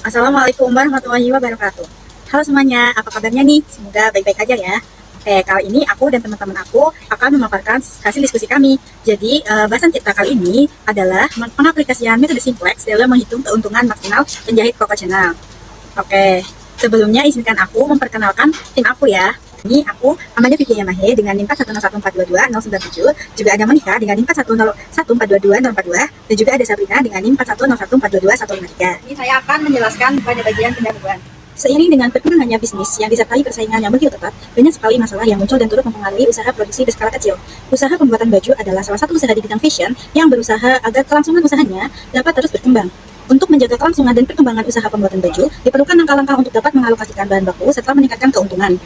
Assalamualaikum warahmatullahi wabarakatuh. Halo semuanya, apa kabarnya nih? Semoga baik-baik aja ya. Kali ini aku dan teman-teman aku akan memaparkan hasil diskusi kami. Jadi, bahasan kita kali ini adalah pengaplikasian metode simplex dalam menghitung keuntungan maksimal penjahit Coco Channel. Oke, sebelumnya izinkan aku memperkenalkan tim aku ya. Ini aku Amalia Vicky Yamahe dengan NIM 4101422 juga ada Monica dengan NIM 4101422 dan juga ada Sabrina dengan NIM 4101422 Ini saya akan menjelaskan pada bagian pendahuluan. Seiring dengan perkembangannya bisnis yang disertai persaingan yang begitu ketat, banyak sekali masalah yang muncul dan turut mempengaruhi usaha produksi berskala kecil. Usaha pembuatan baju adalah salah satu usaha di bidang fashion yang berusaha agar kelangsungan usahanya dapat terus berkembang. Untuk menjaga kelangsungan dan perkembangan usaha pembuatan baju, diperlukan langkah-langkah untuk dapat mengalokasikan bahan baku serta meningkatkan keuntungan.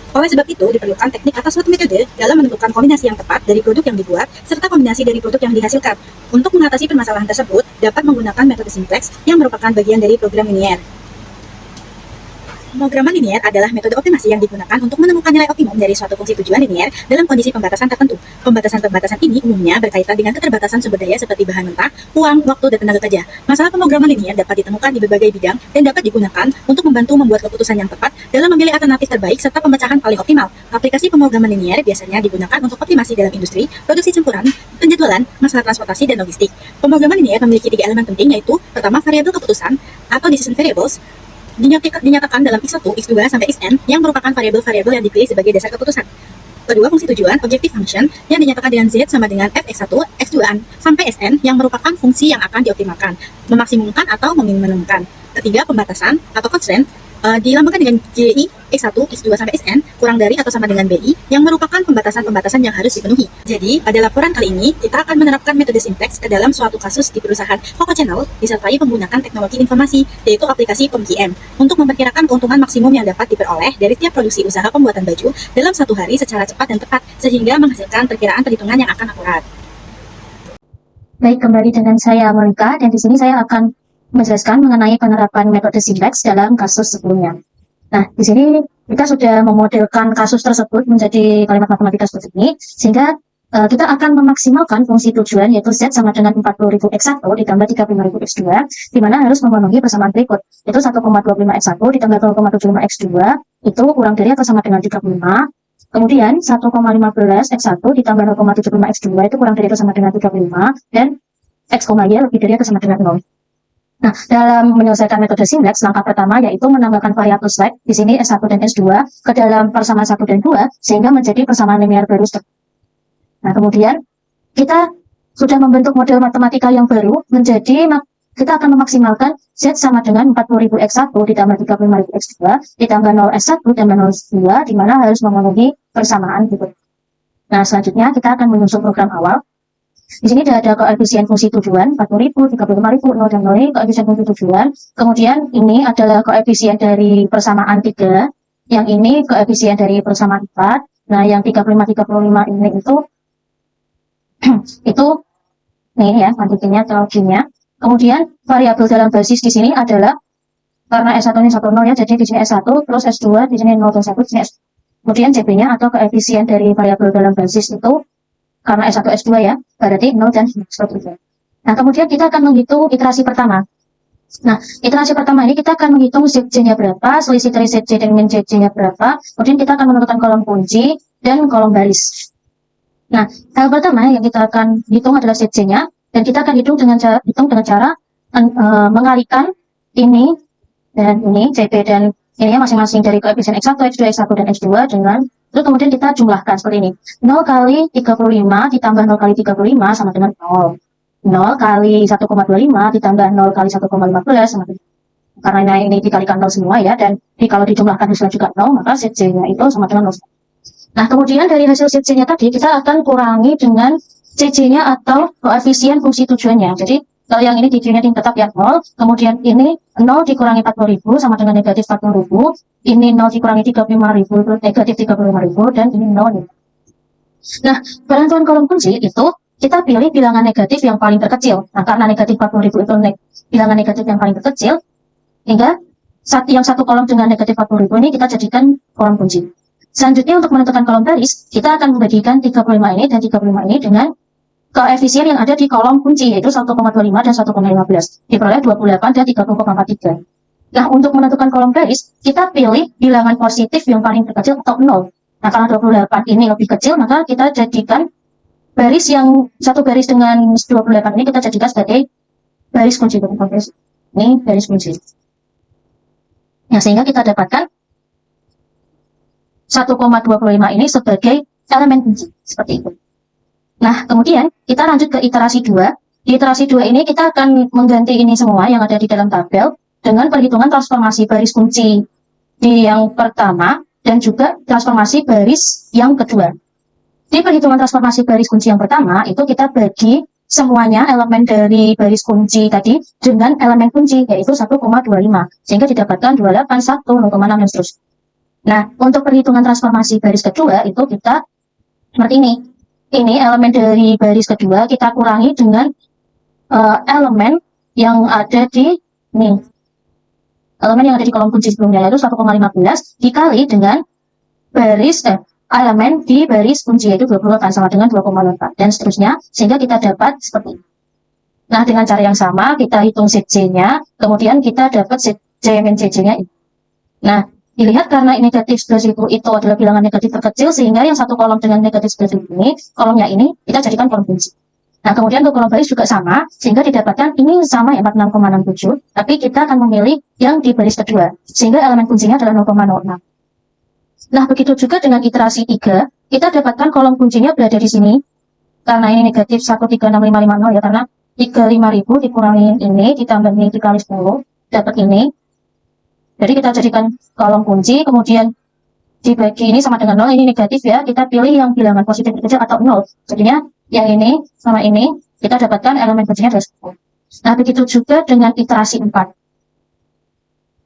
Oleh sebab itu, diperlukan teknik atau suatu metode dalam menentukan kombinasi yang tepat dari produk yang dibuat, serta kombinasi dari produk yang dihasilkan. Untuk mengatasi permasalahan tersebut, dapat menggunakan metode simplex yang merupakan bagian dari program linear. Pemrograman linear adalah metode optimasi yang digunakan untuk menemukan nilai optimum dari suatu fungsi tujuan linear dalam kondisi pembatasan tertentu. Pembatasan-pembatasan ini umumnya berkaitan dengan keterbatasan sumber daya seperti bahan mentah, uang, waktu, dan tenaga kerja. Masalah pemrograman linear dapat ditemukan di berbagai bidang dan dapat digunakan untuk membantu membuat keputusan yang tepat dalam memilih alternatif terbaik serta pemecahan paling optimal. Aplikasi pemrograman linear biasanya digunakan untuk optimasi dalam industri, produksi campuran, penjadwalan, masalah transportasi, dan logistik. Pemrograman linear memiliki 3 elemen penting, yaitu pertama, variabel keputusan atau decision variables dinyatakan dalam X1, X2, sampai Xn yang merupakan variabel-variabel yang dipilih sebagai dasar keputusan. Kedua, fungsi tujuan, objective function, yang dinyatakan dengan Z sama dengan Fx1, X2, sampai Sn yang merupakan fungsi yang akan dioptimalkan, memaksimumkan atau meminimumkan. Ketiga, pembatasan atau constraint, dilambangkan dengan JI, X1, X2, sampai Sn, kurang dari atau sama dengan BI, yang merupakan pembatasan-pembatasan yang harus dipenuhi. Jadi, pada laporan kali ini, kita akan menerapkan metode simplex ke dalam suatu kasus di perusahaan Coco Channel, disertai menggunakan teknologi informasi, yaitu aplikasi PEMGM, untuk memperkirakan keuntungan maksimum yang dapat diperoleh dari tiap produksi usaha pembuatan baju dalam satu hari secara cepat dan tepat, sehingga menghasilkan perkiraan perhitungan yang akan akurat. Baik, kembali dengan saya Monica, dan di sini saya akan menjelaskan mengenai penerapan metode simplex dalam kasus sebelumnya. Nah, di sini kita sudah memodelkan kasus tersebut menjadi kalimat matematika seperti ini, sehingga kita akan memaksimalkan fungsi tujuan, yaitu Z sama dengan 40.000 X1 ditambah 35.000 X2, di mana harus memenuhi persamaan berikut, yaitu 1,25 X1 ditambah 0,75 X2, itu kurang dari atau sama dengan 35, kemudian 1,15 X1 ditambah 0,75 X2 itu kurang dari atau sama dengan 35, dan X, Y lebih dari atau sama dengan 0. Nah, dalam menyelesaikan metode simplex, langkah pertama yaitu menambahkan variabel slack, di sini S1 dan S2, ke dalam persamaan 1 dan 2, sehingga menjadi persamaan linear baru. Nah, kemudian kita sudah membentuk model matematika yang baru, kita akan memaksimalkan Z sama dengan 40.000 X1 ditambah 35.000 X2 ditambah 0 S1 tambah 0 S2, di mana harus memenuhi persamaan berikut. Nah, selanjutnya kita akan menyusun program awal. Di sini ada koefisien fungsi tujuan 40.000, 35.000, 0 dan 0 ini koefisien fungsi tujuan. Kemudian ini adalah koefisien dari persamaan 3, yang ini koefisien dari persamaan 4. Nah, yang 35 ini itu nih ya, kuantitinya atau G-nya. Kemudian variabel dalam basis di sini adalah, karena S1 ini 1 0 ya, jadi di sini S1 terus S2 di sini 0 dan 1 di sini S. Kemudian CB-nya atau koefisien dari variabel dalam basis itu, karena S1 S2 ya, berarti 0 dan seperti itu. Nah, kemudian kita akan menghitung iterasi pertama. Nah, iterasi pertama ini kita akan menghitung ZJ-nya berapa, selisih dari ZJ dengan ZJ-nya berapa, kemudian kita akan menentukan kolom kunci dan kolom baris. Nah, hal pertama yang kita akan hitung adalah ZJ-nya, dan kita akan hitung dengan cara mengalikan ini dan ini, CB dan ini masing-masing dari koefisien X1, X2, X1, dan X2 dengan, terus kemudian kita jumlahkan seperti ini. 0 kali 35 ditambah 0 kali 35 sama dengan 0. 0 kali 1,25 ditambah 0 kali 1,15 sama dengan, karena ini dikalikan 0 semua ya, dan kalau dijumlahkan hasilnya juga 0, maka ZJ-nya itu sama dengan 0. Nah, kemudian dari hasil ZJ-nya tadi, kita akan kurangi dengan CJ-nya atau koefisien fungsi tujuannya. Jadi, kalau yang ini DJ-nya tetap yang 0, kemudian ini 0 dikurangi 40.000 sama dengan negatif 40.000, ini 0 dikurangi 35.000 itu negatif 35.000, dan ini 0. Nah, penentuan kolom kunci itu kita pilih bilangan negatif yang paling terkecil. Nah, karena negatif 40.000 itu bilangan negatif yang paling terkecil, hingga yang satu kolom dengan negatif 40.000 ini kita jadikan kolom kunci. Selanjutnya untuk menentukan kolom baris, kita akan membagikan 35 ini dan 35 ini dengan koefisien yang ada di kolom kunci, yaitu 1,25 dan 1,15. Diperoleh 28 dan 30,43. Nah, untuk menentukan kolom baris, kita pilih bilangan positif yang paling terkecil atau 0. Nah, karena 28 ini lebih kecil, maka kita jadikan baris yang satu baris dengan 28 ini kita jadikan sebagai baris kunci. Ini baris kunci. Nah, sehingga kita dapatkan 1,25 ini sebagai elemen kunci. Seperti itu. Nah, kemudian kita lanjut ke iterasi 2. Di iterasi 2 ini kita akan mengganti ini semua yang ada di dalam tabel dengan perhitungan transformasi baris kunci di yang pertama dan juga transformasi baris yang kedua. Di perhitungan transformasi baris kunci yang pertama, itu kita bagi semuanya elemen dari baris kunci tadi dengan elemen kunci, yaitu 1,25. Sehingga didapatkan 28, 1, 0,6, dan seterusnya. Nah, untuk perhitungan transformasi baris kedua, itu kita seperti ini. Ini elemen dari baris kedua, kita kurangi dengan elemen yang ada di ini. Elemen yang ada di kolom kunci sebelumnya, yaitu 1,15 dikali dengan baris elemen di baris kunci, yaitu 28 sama dengan 2,4 dan seterusnya, sehingga kita dapat seperti ini. Nah, dengan cara yang sama kita hitung CJ-nya, kemudian kita dapat CJ min CJ-nya ini. Nah, dilihat karena negatif 11.000 itu adalah bilangan negatif terkecil, sehingga yang satu kolom dengan negatif 11.000 ini, kolomnya ini kita jadikan kolom kunci. Nah, kemudian untuk kolom baris juga sama, sehingga didapatkan ini sama ya 46,67, tapi kita akan memilih yang di baris kedua, sehingga elemen kuncinya adalah 0,06. Nah, begitu juga dengan iterasi 3, kita dapatkan kolom kuncinya berada di sini, karena ini negatif 136.550 ya, karena 35.000 dikurangi ini, ditambah ini dikali 10, dapat ini. Jadi kita jadikan kolom kunci, kemudian dibagi ini sama dengan 0, ini negatif ya, kita pilih yang bilangan positif kecil atau 0. Jadinya yang ini sama ini, kita dapatkan elemen kuncinya adalah 10. Nah, begitu juga dengan iterasi 4.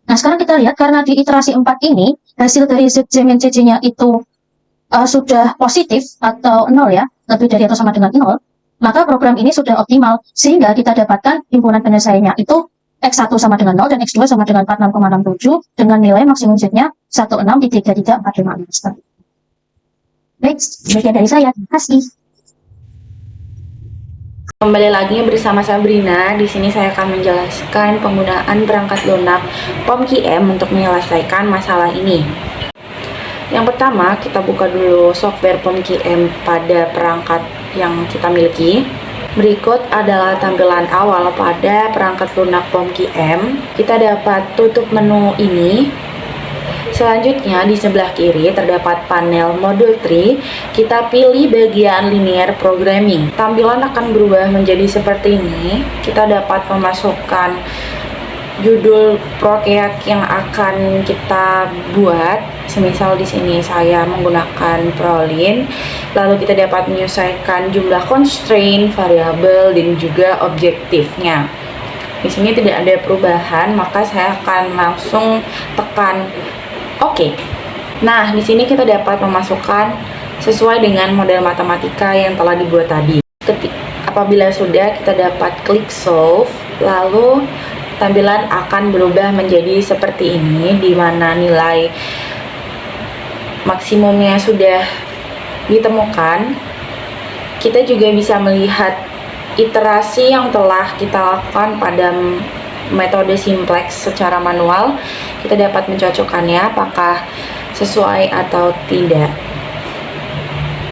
Nah, sekarang kita lihat, karena di iterasi 4 ini, hasil dari ZJ min CJ-nya itu sudah positif atau 0 ya, lebih dari atau sama dengan 0, maka program ini sudah optimal, sehingga kita dapatkan himpunan penyelesaiannya itu X1 sama dengan 0 dan X2 sama dengan 46,67 dengan nilai maksimum Z-nya 16,33456. Baik, demikian dari saya. Terima kasih. Kembali lagi bersama Sabrina. Di sini saya akan menjelaskan penggunaan perangkat lunak POMQM untuk menyelesaikan masalah ini. Yang pertama, kita buka dulu software POMQM pada perangkat yang kita miliki. Berikut adalah tampilan awal pada perangkat lunak POMQM. Kita dapat tutup menu ini. Selanjutnya di sebelah kiri terdapat panel modul tree. Kita pilih bagian linear programming. Tampilan akan berubah menjadi seperti ini. Kita dapat memasukkan judul proyek yang akan kita buat. Semisal di sini saya menggunakan prolin. Lalu kita dapat menyesuaikan jumlah constraint, variabel, dan juga objektifnya. Di sini tidak ada perubahan, maka saya akan langsung tekan Oke. Nah, di sini kita dapat memasukkan sesuai dengan model matematika yang telah dibuat tadi. Apabila sudah, kita dapat klik solve, lalu tampilan akan berubah menjadi seperti ini, di mana nilai maksimumnya sudah ditemukan. Kita juga bisa melihat iterasi yang telah kita lakukan pada metode simplex secara manual. Kita dapat mencocokkannya apakah sesuai atau tidak.